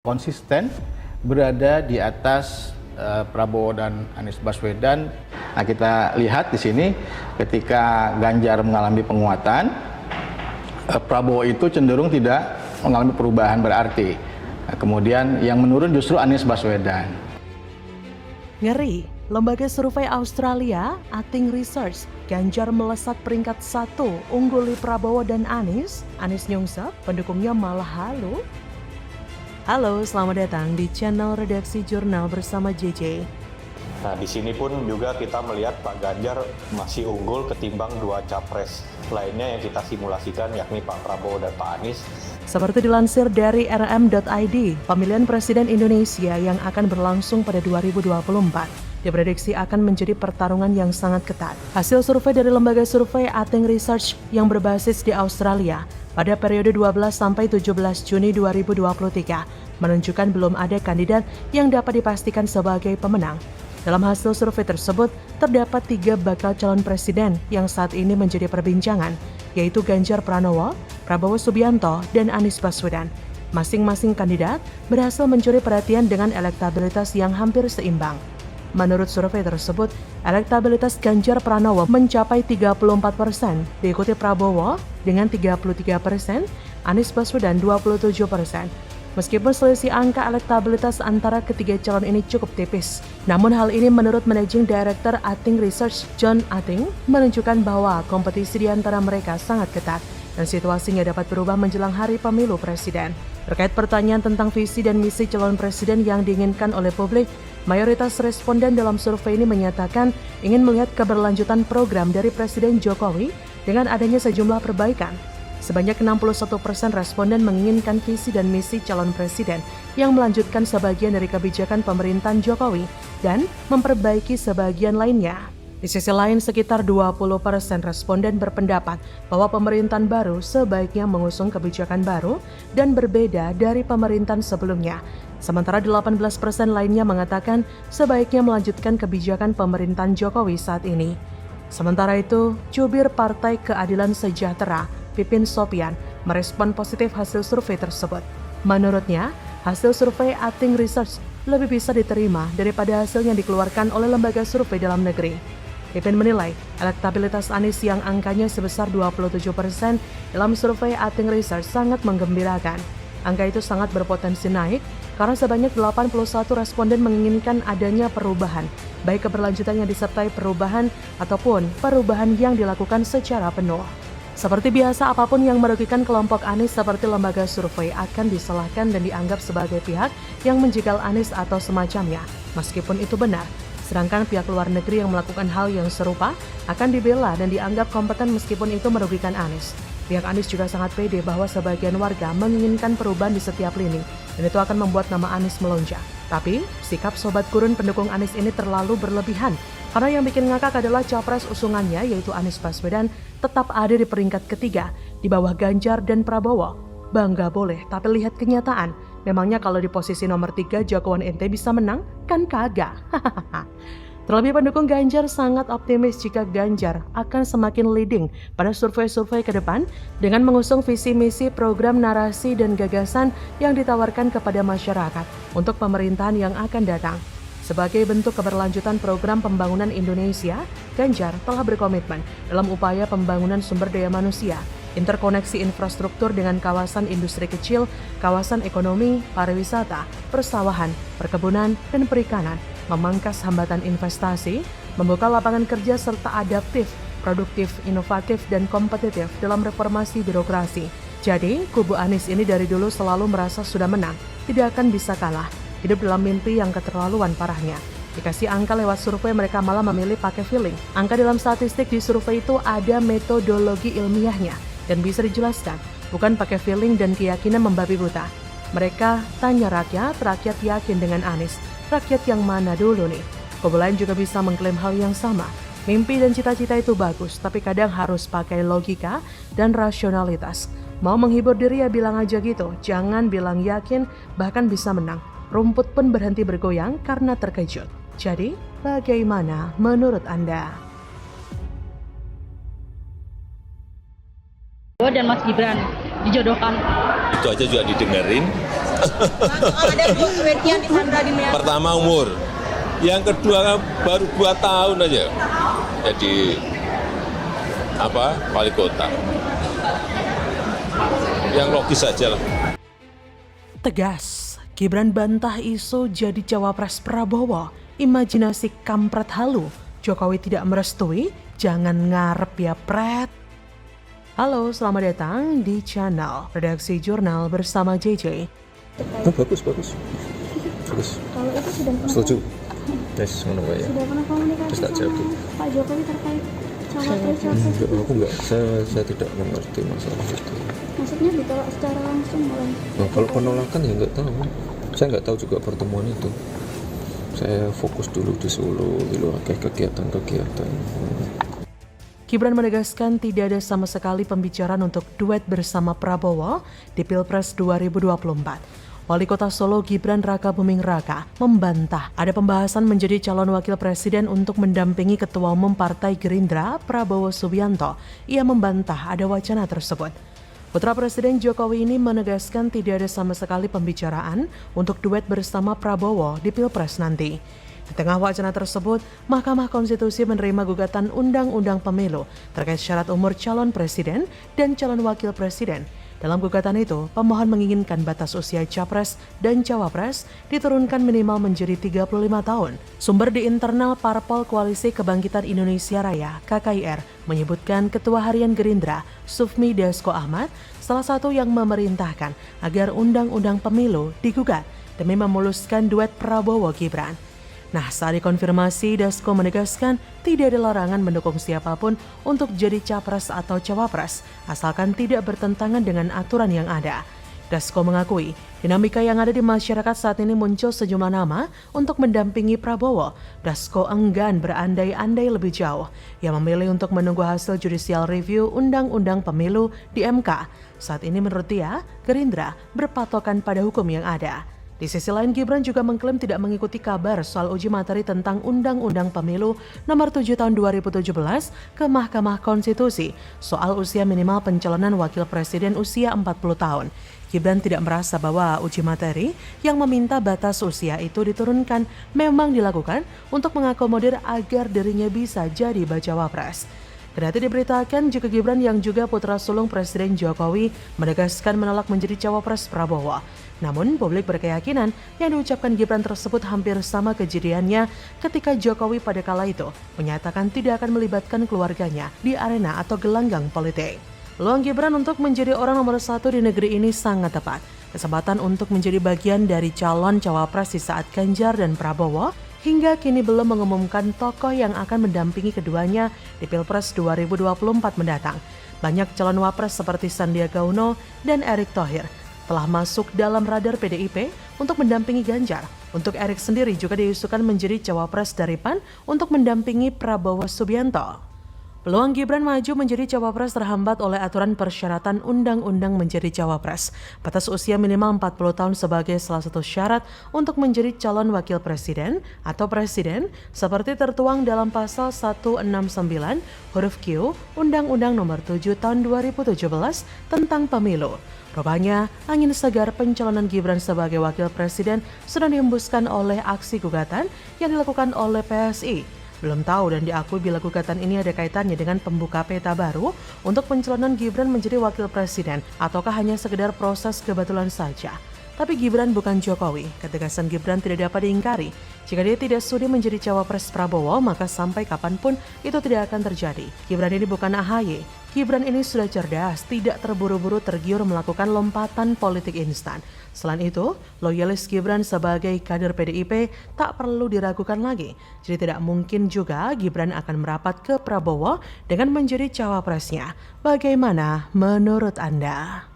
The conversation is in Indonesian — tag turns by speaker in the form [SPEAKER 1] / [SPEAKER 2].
[SPEAKER 1] konsisten berada di atas Prabowo dan Anies Baswedan. Nah, kita lihat di sini ketika Ganjar mengalami penguatan, Prabowo itu cenderung tidak mengalami perubahan berarti. Nah, kemudian yang menurun justru Anies Baswedan.
[SPEAKER 2] Ngeri, lembaga survei Australia, Ating Research, Ganjar melesat peringkat 1, ungguli Prabowo dan Anies nyungsep, pendukungnya malah halu. Halo, selamat datang di channel Redaksi Jurnal bersama JJ.
[SPEAKER 3] Nah, di sini pun juga kita melihat Pak Ganjar masih unggul ketimbang dua capres lainnya yang kita simulasikan, yakni Pak Prabowo dan Pak Anies.
[SPEAKER 2] Seperti dilansir dari rm.id, pemilihan Presiden Indonesia yang akan berlangsung pada 2024 diprediksi akan menjadi pertarungan yang sangat ketat. Hasil survei dari lembaga survei Ating Research yang berbasis di Australia pada periode 12 sampai 17 Juni 2023 menunjukkan belum ada kandidat yang dapat dipastikan sebagai pemenang. Dalam hasil survei tersebut, terdapat 3 bakal calon presiden yang saat ini menjadi perbincangan, yaitu Ganjar Pranowo, Prabowo Subianto, dan Anies Baswedan. Masing-masing kandidat berhasil mencuri perhatian dengan elektabilitas yang hampir seimbang. Menurut survei tersebut, elektabilitas Ganjar Pranowo mencapai 34%, diikuti Prabowo dengan 33%, Anies Baswedan 27%. Meskipun selisih angka elektabilitas antara ketiga calon ini cukup tipis, namun hal ini menurut Managing Director Ating Research John Ating menunjukkan bahwa kompetisi di antara mereka sangat ketat dan situasinya dapat berubah menjelang hari pemilu presiden. Terkait pertanyaan tentang visi dan misi calon presiden yang diinginkan oleh publik, mayoritas responden dalam survei ini menyatakan ingin melihat keberlanjutan program dari Presiden Jokowi dengan adanya sejumlah perbaikan. Sebanyak 61% responden menginginkan visi dan misi calon presiden yang melanjutkan sebagian dari kebijakan pemerintahan Jokowi dan memperbaiki sebagian lainnya. Di sisi lain, sekitar 20% responden berpendapat bahwa pemerintahan baru sebaiknya mengusung kebijakan baru dan berbeda dari pemerintahan sebelumnya. Sementara 18% lainnya mengatakan sebaiknya melanjutkan kebijakan pemerintahan Jokowi saat ini. Sementara itu, jubir Partai Keadilan Sejahtera, Pipin Sopian, merespon positif hasil survei tersebut. Menurutnya, hasil survei Ating Research lebih bisa diterima daripada hasil yang dikeluarkan oleh lembaga survei dalam negeri. Pipin menilai elektabilitas Anies yang angkanya sebesar 27% dalam survei Ating Research sangat menggembirakan. Angka itu sangat berpotensi naik karena sebanyak 81 responden menginginkan adanya perubahan, baik keberlanjutan yang disertai perubahan ataupun perubahan yang dilakukan secara penuh. Seperti biasa, apapun yang merugikan kelompok Anies seperti lembaga survei akan disalahkan dan dianggap sebagai pihak yang menjegal Anies atau semacamnya, meskipun itu benar. Sedangkan pihak luar negeri yang melakukan hal yang serupa akan dibela dan dianggap kompeten meskipun itu merugikan Anies. Pihak Anies juga sangat pede bahwa sebagian warga menginginkan perubahan di setiap lini, dan itu akan membuat nama Anies melonjak. Tapi, sikap sobat gurun pendukung Anies ini terlalu berlebihan, karena yang bikin ngakak adalah capres usungannya yaitu Anies Baswedan tetap ada di peringkat ketiga, di bawah Ganjar dan Prabowo. Bangga boleh, tapi lihat kenyataan. Memangnya kalau di posisi nomor 3 jagoan ente bisa menang? Kan kagak. Terlebih pendukung Ganjar sangat optimis jika Ganjar akan semakin leading pada survei-survei ke depan dengan mengusung visi misi program narasi dan gagasan yang ditawarkan kepada masyarakat untuk pemerintahan yang akan datang. Sebagai bentuk keberlanjutan program pembangunan Indonesia, Ganjar telah berkomitmen dalam upaya pembangunan sumber daya manusia, interkoneksi infrastruktur dengan kawasan industri kecil, kawasan ekonomi, pariwisata, persawahan, perkebunan, dan perikanan, memangkas hambatan investasi, membuka lapangan kerja serta adaptif, produktif, inovatif, dan kompetitif dalam reformasi birokrasi. Jadi, kubu Anies ini dari dulu selalu merasa sudah menang, tidak akan bisa kalah. Hidup dalam mimpi yang keterlaluan parahnya. Dikasih angka lewat survei mereka malah memilih pakai feeling. Angka dalam statistik di survei itu ada metodologi ilmiahnya dan bisa dijelaskan, bukan pakai feeling dan keyakinan membabi buta. Mereka tanya rakyat yakin dengan Anies. Rakyat yang mana dulu nih? Kubu lain juga bisa mengklaim hal yang sama. Mimpi dan cita-cita itu bagus, tapi kadang harus pakai logika dan rasionalitas. Mau menghibur diri ya bilang aja gitu, jangan bilang yakin bahkan bisa menang. Rumput pun berhenti bergoyang karena terkejut. Jadi, bagaimana menurut Anda?
[SPEAKER 4] Dan Mas Gibran dijodohkan.
[SPEAKER 5] Itu aja juga didengerin,
[SPEAKER 4] Ada duitnya di Sandra di Myanmar.
[SPEAKER 5] Pertama umur, yang kedua baru 2 tahun aja jadi wali kota. Yang logis saja lah.
[SPEAKER 2] Tegas, Gibran bantah isu jadi cawapres Prabowo. Imajinasi kampret halu, Jokowi tidak merestui, jangan ngarep ya pret. Halo, selamat datang di channel Redaksi Jurnal bersama JJ.
[SPEAKER 6] Oh, bagus.
[SPEAKER 4] Kalau itu sudah pernah
[SPEAKER 6] Setuju. Yes, menurut ya.
[SPEAKER 4] sudah pernah komunikasi
[SPEAKER 6] Terus tak
[SPEAKER 4] sama
[SPEAKER 6] jawab.
[SPEAKER 4] Pak Jokowi terkait cawapres.
[SPEAKER 6] Aku enggak, saya tidak mengerti masalah itu.
[SPEAKER 4] Maksudnya ditolak secara langsung oleh.
[SPEAKER 6] Nah, kalau penolakan ya nggak tahu. Saya nggak tahu juga pertemuan itu. Saya fokus dulu di Solo, di luar kegiatan-kegiatan.
[SPEAKER 2] Gibran menegaskan tidak ada sama sekali pembicaraan untuk duet bersama Prabowo di Pilpres 2024. Wali Kota Solo Gibran Raka Buming Raka membantah ada pembahasan menjadi calon wakil presiden untuk mendampingi Ketua Umum Partai Gerindra Prabowo Subianto. Ia membantah ada wacana tersebut. Putra Presiden Jokowi ini menegaskan tidak ada sama sekali pembicaraan untuk duet bersama Prabowo di Pilpres nanti. Di tengah wacana tersebut, Mahkamah Konstitusi menerima gugatan Undang-Undang Pemilu terkait syarat umur calon presiden dan calon wakil presiden. Dalam gugatan itu, pemohon menginginkan batas usia capres dan cawapres diturunkan minimal menjadi 35 tahun. Sumber di internal Parpol Koalisi Kebangkitan Indonesia Raya (KKIR) menyebutkan Ketua Harian Gerindra, Sufmi Dasko Ahmad, salah satu yang memerintahkan agar Undang-Undang Pemilu digugat demi memuluskan duet Prabowo Gibran. Nah, saat dikonfirmasi, Dasko menegaskan tidak ada larangan mendukung siapapun untuk jadi capres atau cawapres, asalkan tidak bertentangan dengan aturan yang ada. Dasko mengakui, dinamika yang ada di masyarakat saat ini muncul sejumlah nama untuk mendampingi Prabowo. Dasko enggan berandai-andai lebih jauh. Ia memilih untuk menunggu hasil judicial review Undang-Undang Pemilu di MK. Saat ini menurut dia, Gerindra berpatokan pada hukum yang ada. Di sisi lain, Gibran juga mengklaim tidak mengikuti kabar soal uji materi tentang Undang-Undang Pemilu Nomor 7 Tahun 2017 ke Mahkamah Konstitusi soal usia minimal pencalonan wakil presiden usia 40 tahun. Gibran tidak merasa bahwa uji materi yang meminta batas usia itu diturunkan memang dilakukan untuk mengakomodir agar dirinya bisa jadi bacawa pres. Kendati diberitakan jika Gibran yang juga putra sulung Presiden Jokowi menegaskan menolak menjadi cawapres Prabowo. Namun publik berkeyakinan yang diucapkan Gibran tersebut hampir sama kejadiannya ketika Jokowi pada kala itu menyatakan tidak akan melibatkan keluarganya di arena atau gelanggang politik. Peluang Gibran untuk menjadi orang nomor 1 di negeri ini sangat tepat. Kesempatan untuk menjadi bagian dari calon cawapres di saat Ganjar dan Prabowo hingga kini belum mengumumkan tokoh yang akan mendampingi keduanya di Pilpres 2024 mendatang. Banyak calon wapres seperti Sandiaga Uno dan Erick Thohir telah masuk dalam radar PDIP untuk mendampingi Ganjar. Untuk Erick sendiri juga diusulkan menjadi cawapres dari PAN untuk mendampingi Prabowo Subianto. Peluang Gibran maju menjadi cawapres terhambat oleh aturan persyaratan undang-undang menjadi cawapres. Batas usia minimal 40 tahun sebagai salah satu syarat untuk menjadi calon wakil presiden atau presiden seperti tertuang dalam pasal 169 huruf Q Undang-Undang Nomor 7 Tahun 2017 tentang Pemilu. Rupanya, angin segar pencalonan Gibran sebagai wakil presiden sudah dihembuskan oleh aksi gugatan yang dilakukan oleh PSI. Belum tahu dan diakui bila gugatan ini ada kaitannya dengan pembuka peta baru untuk pencalonan Gibran menjadi wakil presiden ataukah hanya sekedar proses kebetulan saja. Tapi Gibran bukan Jokowi, ketegasan Gibran tidak dapat diingkari. Jika dia tidak sudi menjadi cawapres Prabowo, maka sampai kapanpun itu tidak akan terjadi. Gibran ini bukan AHY. Gibran ini sudah cerdas, tidak terburu-buru tergiur melakukan lompatan politik instan. Selain itu, loyalis Gibran sebagai kader PDIP tak perlu diragukan lagi. Jadi tidak mungkin juga Gibran akan merapat ke Prabowo dengan menjadi cawapresnya. Bagaimana menurut Anda?